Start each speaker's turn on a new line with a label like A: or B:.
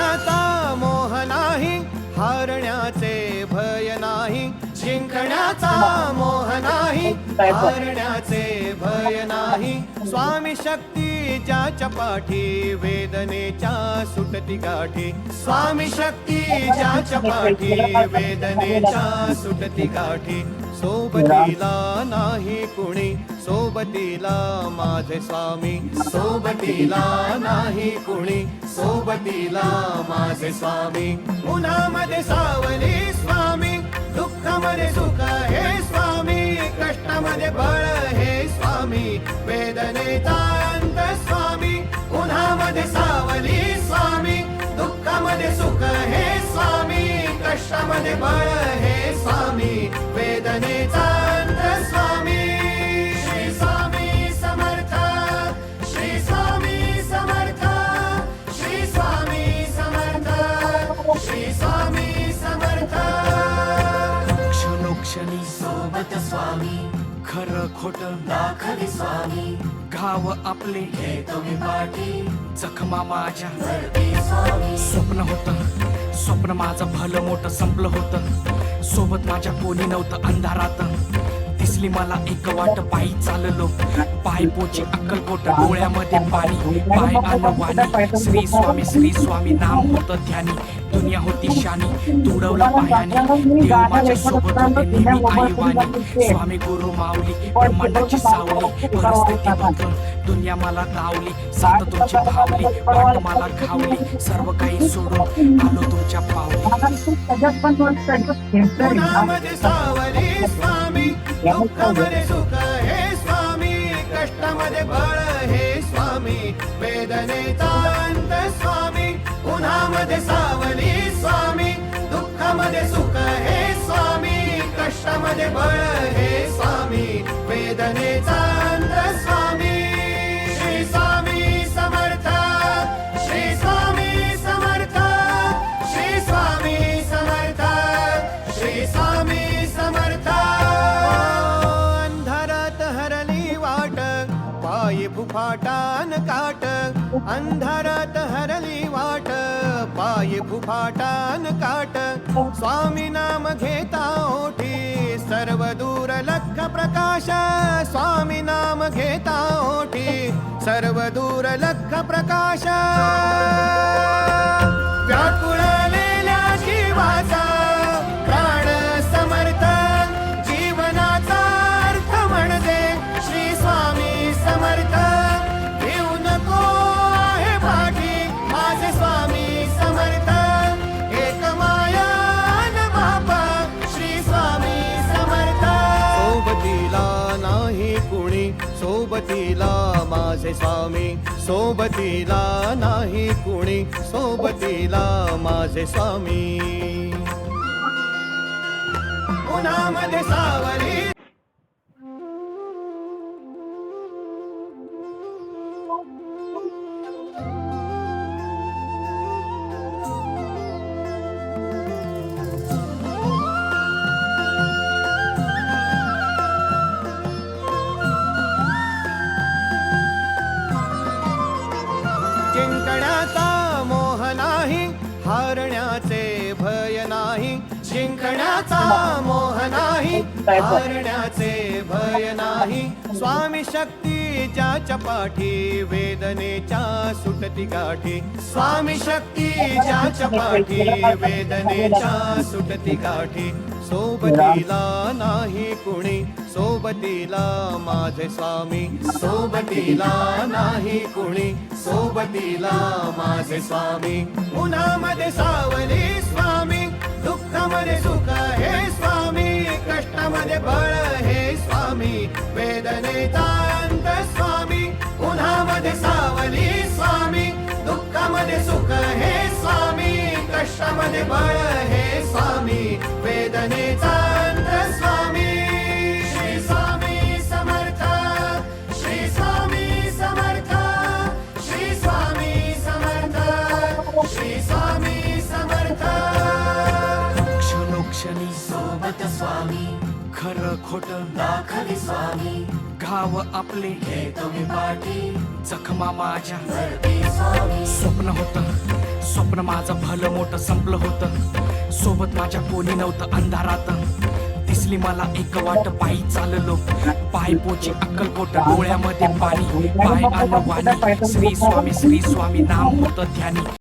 A: जिंकण्याचा मोह नाही, हारण्याचे भय नाही. जिंकण्याचा मोह नाही, हारण्याचे भय नाही. स्वामी शक्ती ज्याच्या पाठी, वेदनेच्या सुटती गाठी. स्वामी शक्ती ज्याच्या पाठी, वेदनेच्या सुटती गाठी. सोबतीला नाही कुणी, सोबतीला माझे स्वामी. सोबतीला नाही कुणी, सोबतीला माझे स्वामी. उन्हामध्ये सावली स्वामी, दुःखामध्ये सुख हे स्वामी. कष्टामध्ये बळ हे स्वामी, वेदनेचा अंत स्वामी. उन्हामध्ये सावली स्वामी, दुःखामध्ये सुख हे स्वामी. कष्टामध्ये बळ हे स्वामी, वेदनेचा अंत स्वामी. श्री स्वामी समर्थ, श्री स्वामी समर्थ, श्री स्वामी समर्थ, श्री स्वामी समर्थ.
B: क्षणोक्षणी
C: सोबत स्वामी,
B: खरं खोट
C: दाखवी स्वामी.
B: घाव आपले
C: घेतो मी पाठी,
B: जखमा माझ्या
C: भरती स्वामी.
B: स्वप्न होतं, स्वप्न माझं भलं मोठं संपलं होतं. सोबत माझ्या कोणी नव्हतं अंधारात. दिसली मला एक वाट, पायी चाललो पाय पोची अक्कलकोट. डोळ्यामध्ये पाणी, पाय आलं वाणी. श्री स्वामी नाम होतं ध्यानी. दुनिया होती शानी, तुडवलं पायाने. देव माझ्या सोबत होते नेहमी आई वाणी. स्वामी गुरु माऊली, ब्रह्मांडाची सावली. परिस्थिती बदलून दुनिया मला दावली. साथ तुमची भावली, वाट मला खावली. सर्व काही सोडून आलो तुमच्या पावली.
A: उन्हामध्ये सावली स्वामी, दुःखामध्ये सुख हे स्वामी. कष्टामध्ये बळ हे स्वामी, वेदनेचा अंत स्वामी. उन्हामध्ये सावली स्वामी, दुःखामध्ये सुख हे स्वामी. कष्टामध्ये बळ हे स्वामी, वेदनेचा अंत स्वामी. श्री स्वामी समर्थ, श्री स्वामी समर्थ, श्री स्वामी समर्थ, श्री स्वामी समर्थ. अंधारात हरली वाट, पायी फुफाटान काट. अंधारात हरली वाट, पायी फुफाटान काट. स्वामी नाम घेता ओठी, सर्व दूर लख प्रकाश. स्वामी नाम घेता ओठी, सर्व दूर लख प्रकाश. व्याकुळलेल्या जीवाचा प्राण समर्थ, जीवनाचा अर्थ म्हणजे श्री स्वामी समर्थ. घेऊ नको आहे पाठी, माझे स्वामी समर्थ. एक माया न बापा, श्री स्वामी समर्थ. सोबतीला नाही कुणी, सोबतीला माझे स्वामी. सोबतीला नाही कुणी, सोबतीला माझे स्वामी. उन्हामध्ये सावली जिंकण्याचा मोह नाही, हारण्याचे भय नाही. जिंकण्याचा मोह नाही, हारण्याचे भय नाही. स्वामी शक्ती ज्याच्या पाठी, वेदनेच्या सुटती गाठी. स्वामी शक्ती ज्याच्या पाठी, वेदनेच्या सुटती गाठी. सोबतीला नाही कुणी, सोबतीला माझे स्वामी. सोबतीला नाही कुणी, सोबतीला माझे स्वामी. उन्हामध्ये सावली स्वामी, दुःखामध्ये सुख हे स्वामी. कष्टामध्ये बळ हे स्वामी, वेदनेचा अंत स्वामी. उन्हामध्ये सावली स्वामी, दुःखामध्ये सुख हे स्वामी. कष्टामध्ये बळ हे स्वामी, वेदनेचा अंत स्वामी. श्री स्वामी समर्थ, श्री स्वामी समर्थ, श्री स्वामी समर्थ, श्री स्वामी समर्थ.
B: क्षणोक्षणी
C: सोबत स्वामी,
B: खरं खोट
C: दाखवी स्वामी.
B: घाव आपले
C: घेतो मी पाठी,
B: जखमा माझ्या
C: भरती स्वामी.
B: स्वप्न होतं, स्वप्न माझं भलं मोठं संपलं होतं. सोबत माझ्या कोणी नव्हतं अंधारात. दिसली मला एक वाट पायी चाललो. पाय पोची अक्कलकोट डोळ्यामध्ये पाणी. पाय आलं वाणी. श्री स्वामी नाम होतं ध्यानी.